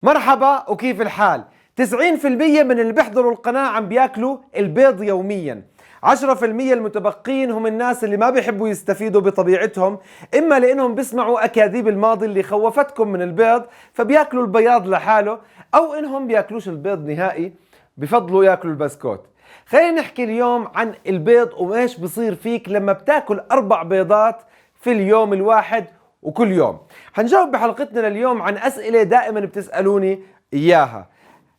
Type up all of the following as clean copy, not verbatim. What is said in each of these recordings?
مرحبا وكيف الحال؟ 90% من اللي بيحضروا القناة عم بياكلوا البيض يوميا. 10% المتبقين هم الناس اللي ما بيحبوا يستفيدوا بطبيعتهم، إما لأنهم بيسمعوا أكاذيب الماضي اللي خوفتكم من البيض فبياكلوا البياض لحاله، أو إنهم بياكلوش البيض نهائي بفضلوا ياكلوا البسكوت. خلينا نحكي اليوم عن البيض وإيش بصير فيك لما بتاكل 4 بيضات في اليوم الواحد وكل يوم. حنجاوب بحلقتنا اليوم عن أسئلة دائما بتسألوني إياها.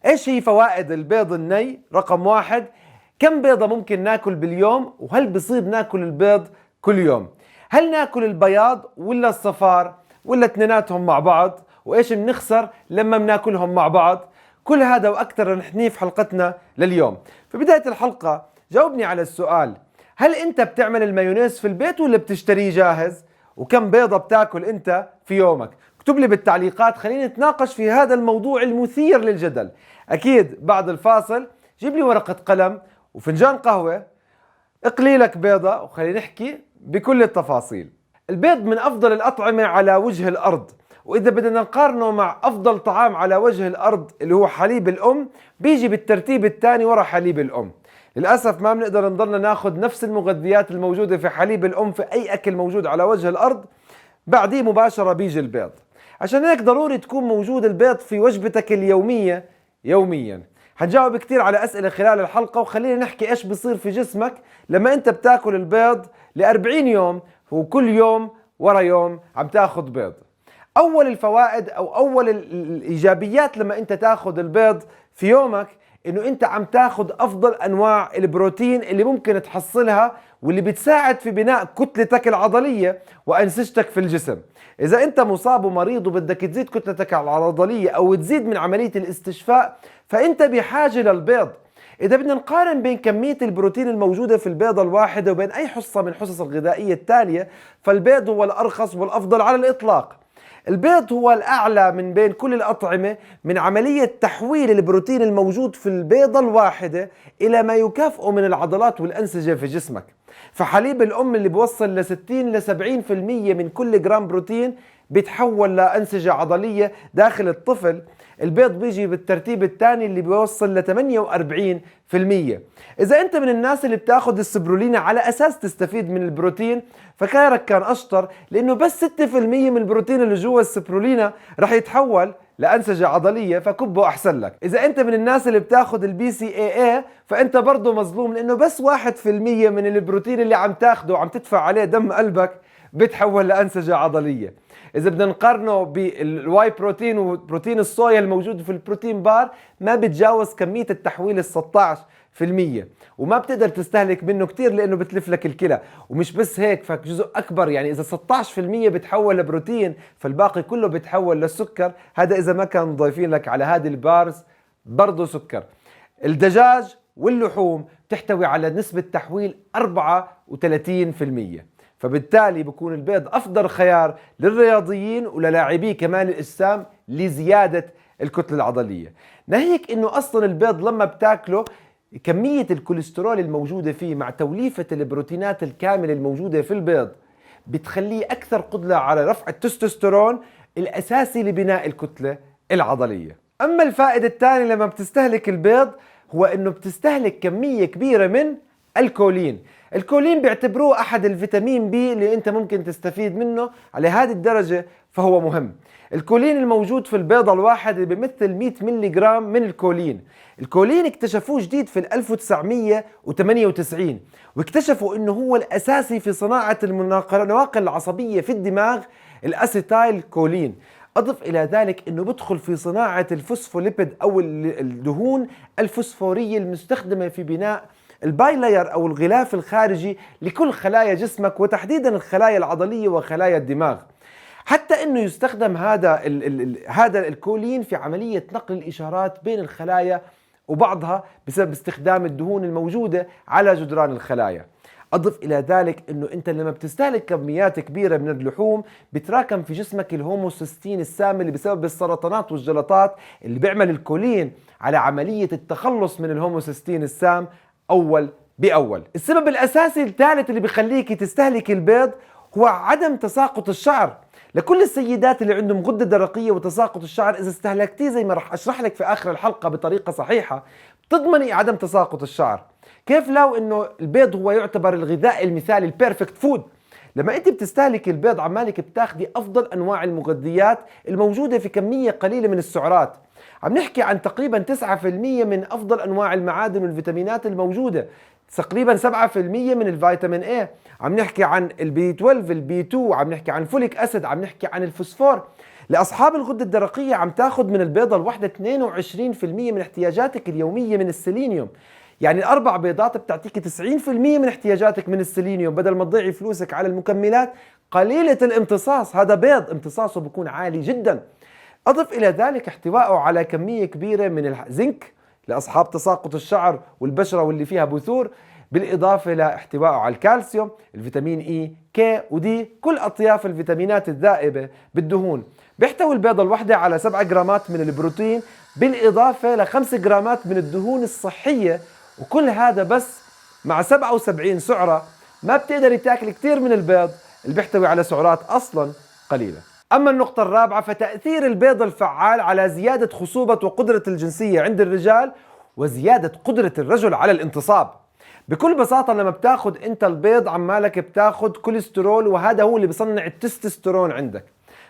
إيش هي فوائد البيض الني؟ رقم 1، كم بيضة ممكن ناكل باليوم؟ وهل بصير ناكل البيض كل يوم؟ هل ناكل البياض ولا الصفار ولا اثنيناتهم مع بعض؟ وإيش بنخسر لما بناكلهم مع بعض؟ كل هذا وأكثر رح نحكيه في حلقتنا لليوم. في بداية الحلقة جاوبني على السؤال: هل أنت بتعمل المايونيز في البيت ولا بتشتريه جاهز؟ وكم بيضة بتاكل أنت في يومك؟ اكتب لي بالتعليقات، خلينا نتناقش في هذا الموضوع المثير للجدل. أكيد بعد الفاصل جيب لي ورقة قلم وفنجان قهوة، اقلي لك بيضة وخلينا نحكي بكل التفاصيل. البيض من أفضل الأطعمة على وجه الأرض، وإذا بدنا نقارنه مع أفضل طعام على وجه الأرض اللي هو حليب الأم، بيجي بالترتيب الثاني ورا حليب الأم. للأسف ما بنقدر نضلنا ناخذ نفس المغذيات الموجودة في حليب الأم في أي أكل موجود على وجه الأرض، بعديه مباشرة بيجي البيض. عشان هيك ضروري تكون موجود البيض في وجبتك اليومية يوميا. حنجاوب كتير على أسئلة خلال الحلقة، وخلينا نحكي إيش بصير في جسمك لما أنت بتاكل البيض ل40 يوم وكل يوم ورا يوم عم تاخذ بيض. أول الفوائد أو أول الإيجابيات لما أنت تاخذ البيض في يومك إنه أنت عم تاخذ أفضل أنواع البروتين اللي ممكن تحصلها، واللي بتساعد في بناء كتلتك العضلية وأنسجتك في الجسم. إذا أنت مصاب ومريض وبدك تزيد كتلتك العضلية أو تزيد من عملية الاستشفاء، فأنت بحاجة للبيض. إذا بدنا نقارن بين كمية البروتين الموجودة في البيضة الواحدة وبين أي حصة من حصص الغذائية التالية، فالبيض هو الأرخص والأفضل على الإطلاق. البيض هو الأعلى من بين كل الأطعمة من عملية تحويل البروتين الموجود في البيضة الواحدة إلى ما يكافئه من العضلات والأنسجة في جسمك. فحليب الأم اللي بوصل ل 60 ل 70% من كل جرام بروتين بيتحول لأنسجة عضلية داخل الطفل. البيض بيجي بالترتيب الثاني اللي بيوصل ل 48%. إذا أنت من الناس اللي بتاخد السبرولينا على أساس تستفيد من البروتين، فخيرك كان أشطر، لأنه بس 6% من البروتين اللي جوا السبرولينا رح يتحول لأنسجة عضلية، فكبه أحسن لك. إذا أنت من الناس اللي بتاخد BCAA فأنت برضه مظلوم، لأنه بس 1% من البروتين اللي عم تاخده وعم تدفع عليه دم قلبك بتحول لأنسجة عضلية. إذا بدنا نقارنه بالواي بروتين وبروتين الصويا الموجود في البروتين بار، ما بتجاوز كمية التحويل 16%، وما بتقدر تستهلك منه كتير لأنه بتلف لك الكلى. ومش بس هيك، فجزء أكبر، يعني إذا 16% بتحول لبروتين فالباقي كله بتحول للسكر. هذا إذا ما كان ضايفين لك على هذه البارز برضه سكر. الدجاج واللحوم تحتوي على نسبة تحويل 34%، فبالتالي بكون البيض أفضل خيار للرياضيين وللاعبي كمال الأجسام لزيادة الكتلة العضلية. ناهيك إنه أصلا البيض لما بتاكله كمية الكوليسترول الموجودة فيه مع توليفة البروتينات الكاملة الموجودة في البيض بتخليه أكثر قدرة على رفع التستوستيرون الأساسي لبناء الكتلة العضلية. أما الفائدة الثانية لما بتستهلك البيض هو إنه بتستهلك كمية كبيرة من الكولين. الكولين بيعتبروه أحد الفيتامين بي اللي أنت ممكن تستفيد منه على هذه الدرجة، فهو مهم. الكولين الموجود في البيضة الواحدة بيمثل 100 ملي جرام من الكولين. الكولين اكتشفوه جديد في 1998، واكتشفوا أنه هو الأساسي في صناعة النواقل العصبية في الدماغ، الأسيتايل كولين. أضف إلى ذلك أنه بدخل في صناعة الفوسفوليبيد أو الدهون الفوسفورية المستخدمة في بناء البايلاير أو الغلاف الخارجي لكل خلايا جسمك، وتحديدا الخلايا العضلية وخلايا الدماغ. حتى أنه يستخدم هذا الكولين في عملية نقل الإشارات بين الخلايا وبعضها بسبب استخدام الدهون الموجودة على جدران الخلايا. أضف إلى ذلك أنه أنت لما بتستهلك كميات كبيرة من اللحوم بتراكم في جسمك الهوموسيستين السام اللي بسبب السرطانات والجلطات، اللي بيعمل الكولين على عملية التخلص من الهوموسيستين السام أول بأول. السبب الأساسي الثالث اللي بيخليك تستهلك البيض هو عدم تساقط الشعر. لكل السيدات اللي عندهم غدة درقية وتساقط الشعر، إذا استهلكتيه زي ما رح أشرح لك في آخر الحلقة بطريقة صحيحة بتضمني عدم تساقط الشعر. كيف لو إنه البيض هو يعتبر الغذاء المثالي البيرفكت فود؟ لما أنت بتستهلك البيض عمالك بتاخدي أفضل أنواع المغذيات الموجودة في كمية قليلة من السعرات. عم نحكي عن تقريبا 9% من أفضل أنواع المعادن والفيتامينات الموجودة، تقريبا 7% من الفيتامين A، عم نحكي عن البي 12 البي 2، عم نحكي عن فوليك أسيد، عم نحكي عن الفوسفور. لأصحاب الغدة الدرقية عم تاخد من البيضة الواحدة 22% من احتياجاتك اليومية من السيلينيوم. يعني الأربع بيضات بتعطيك 90% من احتياجاتك من السيلينيوم، بدل ما تضيعي فلوسك على المكملات قليلة الامتصاص. هذا بيض امتصاصه بيكون عالي جدا. أضف إلى ذلك احتوائه على كمية كبيرة من الزنك لأصحاب تساقط الشعر والبشرة واللي فيها بثور، بالإضافة لاحتوائه على الكالسيوم، الفيتامين إي، كي ودي، كل أطياف الفيتامينات الذائبة بالدهون. بيحتوي البيضة الواحدة على 7 جرامات من البروتين، بالإضافة ل 5 جرامات من الدهون الصحية، وكل هذا بس مع 77 سعرة. ما بتقدري تاكل كتير من البيض اللي بيحتوي على سعرات أصلا قليلة. أما النقطة الرابعة، فتأثير البيض الفعال على زيادة خصوبة وقدرة الجنسية عند الرجال وزيادة قدرة الرجل على الانتصاب. بكل بساطة لما بتاخد انت البيض عمالك بتاخد كوليسترول، وهذا هو اللي بيصنع التستوستيرون عندك.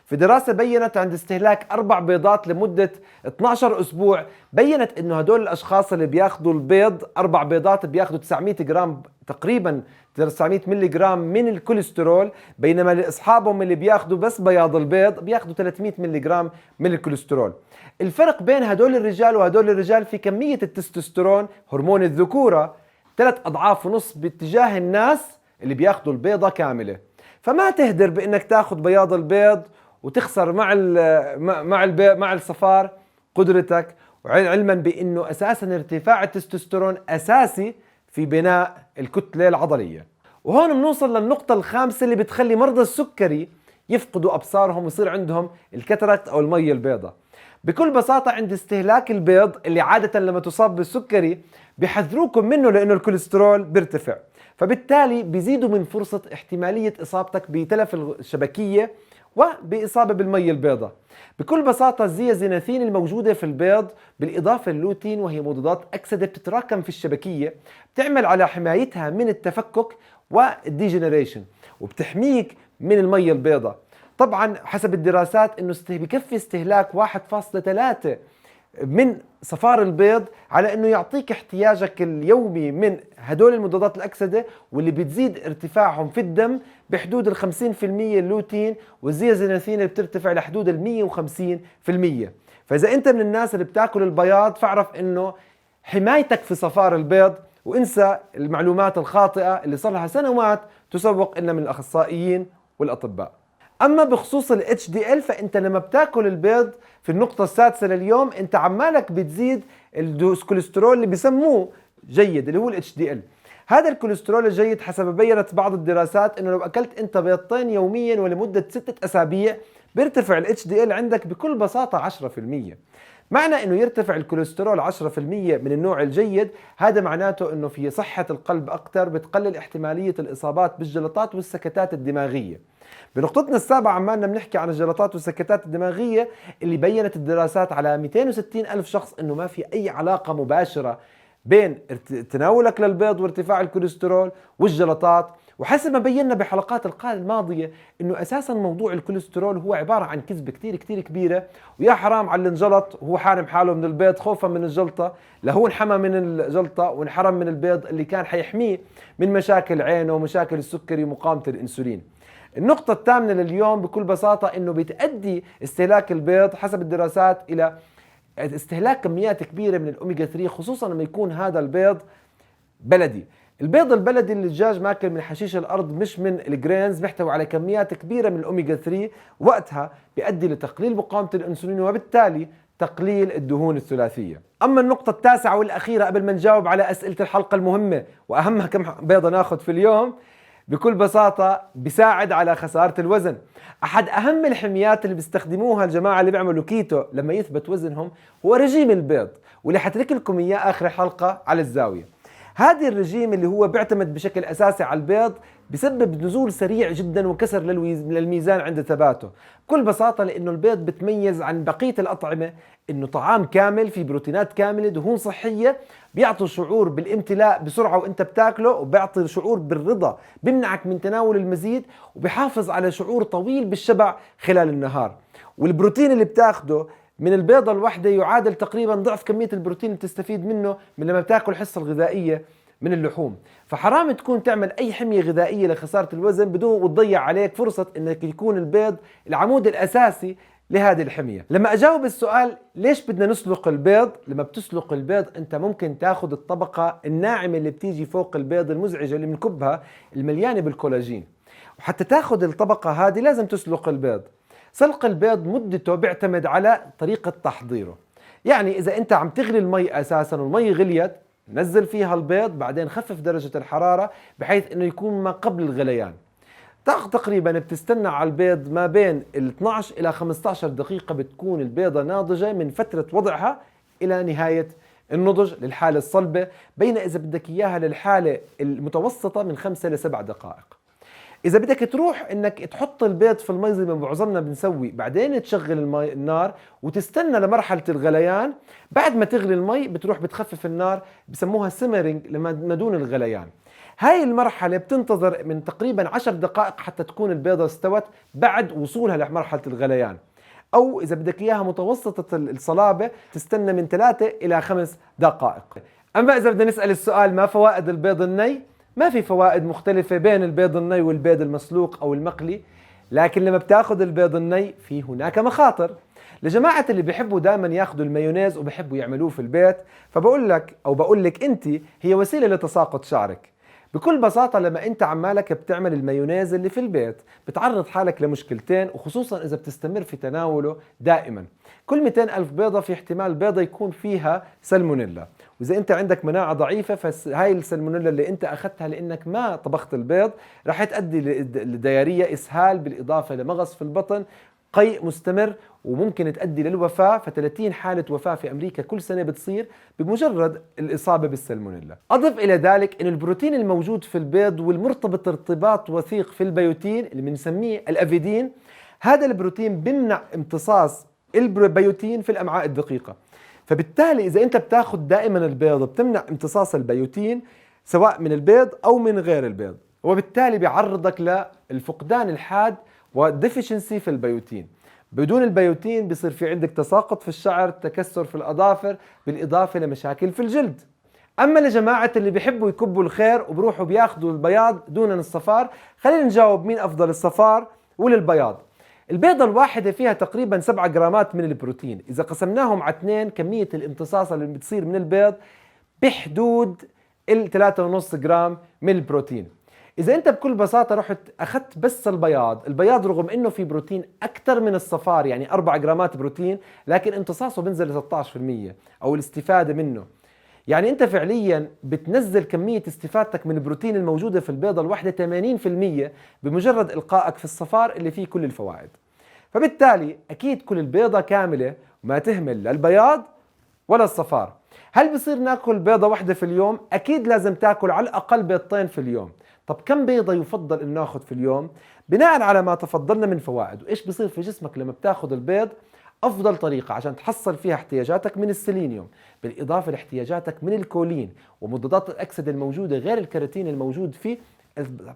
في دراسة بينت عند استهلاك 4 بيضات لمدة 12 أسبوع، بينت انه هدول الاشخاص اللي بياخدوا البيض 4 بيضات بياخدوا 900 جرام، تقريبا 900 ملي جرام من الكوليسترول، بينما اصحابهم اللي بياخدوا بس بياض البيض بياخدوا 300 ملي جرام من الكوليسترول. الفرق بين هدول الرجال وهدول الرجال في كمية التستوستيرون هرمون الذكورة 3.5 أضعاف باتجاه الناس اللي بياخدوا البيضة كاملة. فما تهدر بانك تاخد بياض البيض وتخسر مع الصفار قدرتك، علما بانه اساسا ارتفاع التستوستيرون اساسي في بناء الكتلة العضلية. وهون بنوصل للنقطة الخامسة اللي بتخلي مرضى السكري يفقدوا ابصارهم ويصير عندهم الكاتاراكت او المية البيضاء. بكل بساطة عند استهلاك البيض اللي عادة لما تصاب بالسكري بيحذروكم منه لانه الكوليسترول بيرتفع، فبالتالي بيزيدوا من فرصة احتمالية اصابتك بتلف الشبكية وبإصابة بالمية البيضاء. بكل بساطة الزيازيناثين الموجودة في البيض بالإضافة للوتين، وهي مضادات أكسدة بتتراكم في الشبكية، بتعمل على حمايتها من التفكك والديجنريشن، وبتحميك من المية البيضاء. طبعا حسب الدراسات انه بكفي استهلاك 1.3 من صفار البيض على انه يعطيك احتياجك اليومي من هدول المضادات الاكسده، واللي بتزيد ارتفاعهم في الدم بحدود ال 50% اللوتين، والزيازيناثين اللي بترتفع لحدود ال 150%. فاذا انت من الناس اللي بتاكل البياض فاعرف انه حمايتك في صفار البيض، وانسى المعلومات الخاطئه اللي صار لها سنوات تسوق لنا من الاخصائيين والاطباء. اما بخصوص ال HDL، فانت لما بتاكل البيض في النقطة السادسة لليوم انت عمالك بتزيد الكوليسترول اللي بسموه جيد اللي هو ال HDL. هذا الكوليسترول الجيد حسب بينت بعض الدراسات انه لو اكلت انت بيضتين يوميا ولمدة 6 اسابيع بيرتفع ال HDL عندك بكل بساطة 10%. معنى انه يرتفع الكوليسترول 10% من النوع الجيد، هذا معناته انه في صحة القلب اكثر، بتقلل احتمالية الاصابات بالجلطات والسكتات الدماغية. بنقطتنا السابعة عمالنا بنحكي عن الجلطات والسكتات الدماغية اللي بينت الدراسات على 260 ألف شخص انه ما في اي علاقة مباشرة بين تناولك للبيض وارتفاع الكوليسترول والجلطات. وحسب ما بينا بحلقات القاء الماضية انه اساسا موضوع الكوليسترول هو عبارة عن كذبة كتير كتير كبيرة، ويا حرام على اللي انجلط وهو حارم حاله من البيض خوفا من الجلطة، لهو انحمى من الجلطة وانحرم من البيض اللي كان حيحميه من مشاكل عينه ومشاكل السكري ومقاومة الانسولين. النقطة الثامنة لليوم بكل بساطة انه بتأدي استهلاك البيض حسب الدراسات الى استهلاك كميات كبيرة من الأوميجا 3، خصوصا لما يكون هذا البيض بلدي. البيض البلدي اللي الدجاج ماكل من حشيش الأرض مش من الجرينز بيحتوي على كميات كبيرة من الأوميجا 3، وقتها بيؤدي لتقليل مقاومة الأنسولين وبالتالي تقليل الدهون الثلاثية. أما النقطة التاسعة والأخيرة قبل ما نجاوب على أسئلة الحلقة المهمة وأهمها كم بيضة ناخذ في اليوم، بكل بساطة بيساعد على خسارة الوزن. أحد أهم الحميات اللي بيستخدموها الجماعة اللي بيعملوا كيتو لما يثبت وزنهم هو رجيم البيض، واللي حترك لكم إياه آخر الحلقة على الزاوية. هذا الرجيم اللي هو بيعتمد بشكل أساسي على البيض بسبب نزول سريع جدا وكسر للميزان عند ثباته. بكل بساطة لأنه البيض بتميز عن بقية الأطعمة إنه طعام كامل فيه بروتينات كاملة دهون صحية، بيعطي شعور بالامتلاء بسرعة وانت بتاكله، وبيعطي شعور بالرضا، بيمنعك من تناول المزيد، وبيحافظ على شعور طويل بالشبع خلال النهار. والبروتين اللي بتاخده من البيضة الواحدة يعادل تقريبا ضعف كمية البروتين اللي بتستفيد منه من لما بتاكل الحصة الغذائية من اللحوم. فحرام تكون تعمل اي حمية غذائية لخسارة الوزن بدون وتضيع عليك فرصة انك يكون البيض العمود الاساسي لهذه الحمية. لما اجاوب السؤال ليش بدنا نسلق البيض، لما بتسلق البيض انت ممكن تاخذ الطبقة الناعمة اللي بتيجي فوق البيض المزعجة اللي بنكبها المليانة بالكولاجين، وحتى تاخذ الطبقة هذه لازم تسلق البيض. سلق البيض مدته بيعتمد على طريقة تحضيره. يعني إذا أنت عم تغلي المي أساساً والمي غليت، نزل فيها البيض، بعدين خفف درجة الحرارة بحيث أنه يكون ما قبل الغليان. تقريباً بتستنى على البيض ما بين 12 إلى 15 دقيقة بتكون البيضة ناضجة من فترة وضعها إلى نهاية النضج للحالة الصلبة، بين إذا بدك إياها للحالة المتوسطة من 5 إلى 7 دقائق. إذا بدك تروح إنك تحط البيض في المي زي ما معظمنا بنسوي، بعدين تشغل النار وتستنى لمرحلة الغليان، بعد ما تغلي المي بتروح بتخفف النار، بسموها سيمرينج لما دون الغليان. هاي المرحلة بتنتظر من تقريبا 10 دقائق حتى تكون البيضة استوت بعد وصولها لمرحلة الغليان، أو إذا بدك إياها متوسطة الصلابة تستنى من 3 إلى 5 دقائق. أما إذا بدنا نسأل السؤال ما فوائد البيض الني؟ ما في فوائد مختلفة بين البيض الني والبيض المسلوق أو المقلي، لكن لما بتاخذ البيض الني في هناك مخاطر. لجماعة اللي بيحبوا دائما ياخذوا المايونيز وبيحبوا يعملوه في البيت، فبقول لك أنت هي وسيلة لتساقط شعرك. بكل بساطة لما أنت عمالك بتعمل المايونيز اللي في البيت بتعرض حالك لمشكلتين، وخصوصا إذا بتستمر في تناوله دائما. كل 200 ألف بيضة في احتمال بيضة يكون فيها سالمونيلا، وإذا أنت عندك مناعة ضعيفة فهاي السالمونيلا اللي أنت أخذتها لأنك ما طبخت البيض راح تؤدي لديارية، إسهال، بالإضافة لمغص في البطن، قيء مستمر، وممكن تؤدي للوفاة. ف30 حالة وفاة في أمريكا كل سنة بتصير بمجرد الإصابة بالسالمونيلا. أضف إلى ذلك أن البروتين الموجود في البيض والمرتبط ارتباط وثيق في البيوتين اللي بنسميه الأفيدين، هذا البروتين بيمنع امتصاص البيوتين في الأمعاء الدقيقة. فبالتالي إذا أنت بتاخذ دائما البيض بتمنع امتصاص البيوتين سواء من البيض أو من غير البيض، وبالتالي بيعرضك للفقدان الحاد وديفيشنسي في البيوتين. بدون البيوتين بيصير في عندك تساقط في الشعر، تكسر في الأظافر، بالإضافة لمشاكل في الجلد. أما لجماعة اللي بيحبوا يكبوا الخير وبروحوا بياخذوا البياض دون الصفار، خلينا نجاوب مين أفضل، الصفار ولا البياض؟ البيضة الواحدة فيها تقريبا 7 جرامات من البروتين، إذا قسمناهم على 2 كمية الامتصاص اللي بتصير من البيض بحدود 3.5 جرام من البروتين. إذا أنت بكل بساطة رحت أخذت بس البياض رغم أنه في بروتين أكثر من الصفار، يعني 4 جرامات بروتين، لكن امتصاصه بنزل ل 16% أو الاستفادة منه. يعني أنت فعليا بتنزل كمية استفادتك من البروتين الموجودة في البيضة الواحدة 80% بمجرد إلقائك في الصفار اللي فيه كل الفوائد. فبالتالي أكيد كل البيضة كاملة وما تهمل لا البياض ولا الصفار. هل بصير ناكل بيضة واحدة في اليوم؟ أكيد لازم تاكل على الأقل بيضتين في اليوم. طب كم بيضة يفضل أن ناخذ في اليوم؟ بناء على ما تفضلنا من فوائد وإيش بصير في جسمك لما بتاخذ البيض. أفضل طريقة عشان تحصل فيها احتياجاتك من السيلينيوم بالإضافة لاحتياجاتك من الكولين ومضادات الأكسدة الموجودة غير الكيراتين الموجود في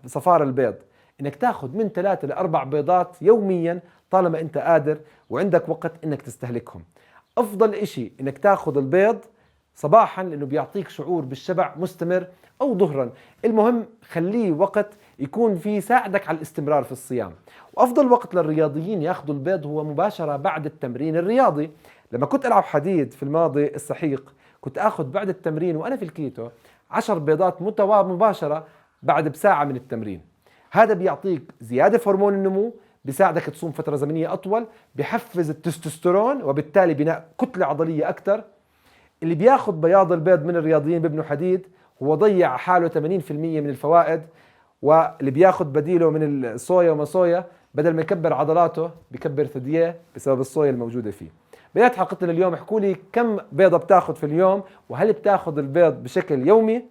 صفار البيض، إنك تاخذ من 3 ل 4 بيضات يوميا طالما أنت قادر وعندك وقت إنك تستهلكهم. أفضل إشي إنك تاخذ البيض صباحا لأنه بيعطيك شعور بالشبع مستمر، أو ظهرا، المهم خليه وقت يكون فيه يساعدك على الاستمرار في الصيام. وأفضل وقت للرياضيين ياخذوا البيض هو مباشرة بعد التمرين الرياضي. لما كنت ألعب حديد في الماضي السحيق كنت أخذ بعد التمرين وأنا في الكيتو 10 بيضات مباشرة بعد بساعة من التمرين. هذا بيعطيك زيادة في هرمون النمو، بيساعدك تصوم فترة زمنية أطول، بيحفز التستوستيرون وبالتالي بناء كتلة عضلية أكثر. اللي بياخذ بياض البيض من الرياضيين بيبنوا حديد هو ضيع حاله 80% من الفوائد، واللي بياخذ بديله من الصويا وما صويا بدل ما يكبر عضلاته بيكبر ثدييه بسبب الصويا الموجودة فيه. بداية حلقتنا اليوم احكوا لي كم بيضة بتاخذ في اليوم، وهل بتاخذ البيض بشكل يومي؟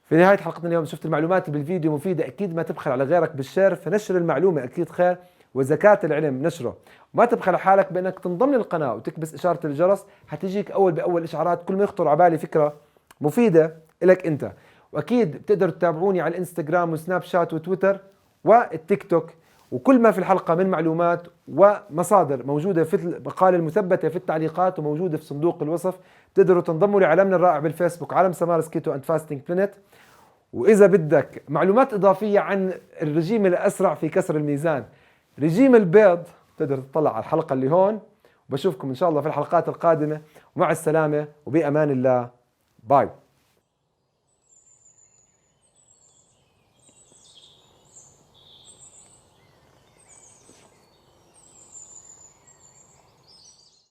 في نهاية حلقتنا اليوم شفت المعلومات بالفيديو مفيدة، أكيد ما تبخل على غيرك بالشير، فنشر المعلومة أكيد خير، وزكاة العلم نشره. وما تبخل حالك بأنك تنضم للقناة وتكبس إشارة الجرس، حتجيك أول بأول إشعارات كل ما يخطر على بالي فكرة مفيدة إلك أنت. وأكيد بتقدروا تتابعوني على الإنستغرام وسناب شات وتويتر والتيك توك، وكل ما في الحلقة من معلومات ومصادر موجودة في المقالة المثبتة في التعليقات وموجودة في صندوق الوصف. تقدروا تنضموا لعالمنا الرائع بالفيسبوك، عالم سمارس كيتو أند فاستنج بلانيت. وإذا بدك معلومات إضافية عن الرجيم الأسرع في كسر الميزان، رجيم البيض، تقدر تطلع على الحلقة اللي هون. وبشوفكم إن شاء الله في الحلقات القادمة، ومع السلامة وبأمان الله. باي.